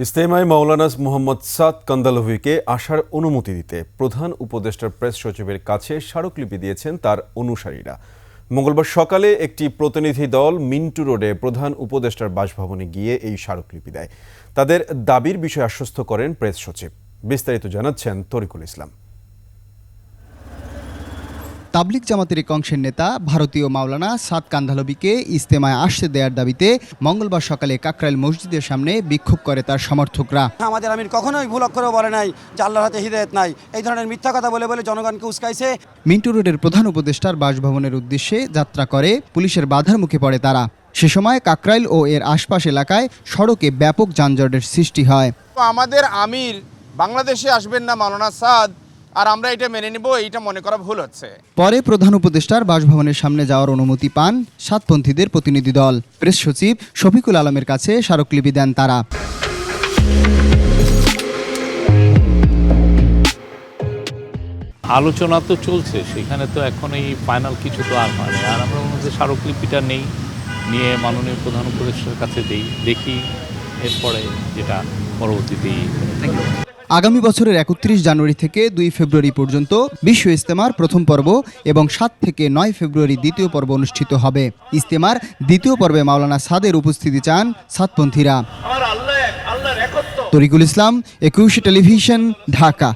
ইজতেমায় মাওলানা মোহাম্মদ সাদ কান্দালভিকে আসার অনুমতি দিতে প্রধান উপদেষ্টার প্রেস সচিবের কাছে স্মারকলিপি দিয়েছেন তার অনুসারীরা। মঙ্গলবার সকালে একটি প্রতিনিধি দল মিন্টু রোডে প্রধান উপদেষ্টার বাসভবনে গিয়ে এই স্মারকলিপি দেয়। তাদের দাবির বিষয়ে আশ্বস্ত করেন প্রেস সচিব। বিস্তারিত জানাচ্ছেন তরিকুল ইসলাম। তাবলিগ জামাতের এক অংশের নেতা ভারতীয় মাওলানা সাদ কান্দালভিকে ইজতেমায় আসতে দেওয়ার দাবিতে মঙ্গলবার সকালে কাকরাইল মসজিদের সামনে বিক্ষোভ করে তার সমর্থকরা। আমাদের আমির কখনোই ভুল অক্ষরেও বলে নাই যে আল্লাহর হাতে হিদায়াত নাই, এই ধরনের মিথ্যা কথা বলে বলে জনগণকে উস্কাইছে। মিন্টু রোডের প্রধান উপদেষ্টার বাসভবনের উদ্দেশ্যে যাত্রা করে পুলিশের বাধার মুখে পড়ে তারা। সে সময় কাকরাইল ও এর আশপাশ এলাকায় সড়কে ব্যাপক যানজটের সৃষ্টি হয়। আমাদের আমির বাংলাদেশে আসবেন না মাওলানা সাদ, আর আমরা এটা মেনে নিব, এইটা মনে করা ভুল হচ্ছে। পরে প্রধান উপদেষ্টার বাসভবনের সামনে যাওয়ার অনুমতি পান সাতপন্থীদের প্রতিনিধি দল। প্রেস সচিব শফিকুল আলমের কাছে স্মারকলিপি দেন তারা। আলোচনা তো চলছে, সেখানে তো এখন এই ফাইনাল কিছু তো আর হয়নি। আর আমরা মধ্যে স্মারকলিপিটা নিয়ে মাননীয় প্রধান উপদেষ্টার কাছে দেখি এরপরে যেটা পরবর্তীতেই। আগামী বছরের ৩১ জানুয়ারি থেকে ২ ফেব্রুয়ারি পর্যন্ত বিশ্ব ইজতেমার প্রথম পর্ব এবং ৭ থেকে ৯ ফেব্রুয়ারি দ্বিতীয় পর্ব অনুষ্ঠিত হবে। ইজতেমার দ্বিতীয় পর্বে মাওলানা সাদের উপস্থিতি চান সাতপন্থীরা। তরিকুল ইসলাম, একুশে টেলিভিশন, ঢাকা।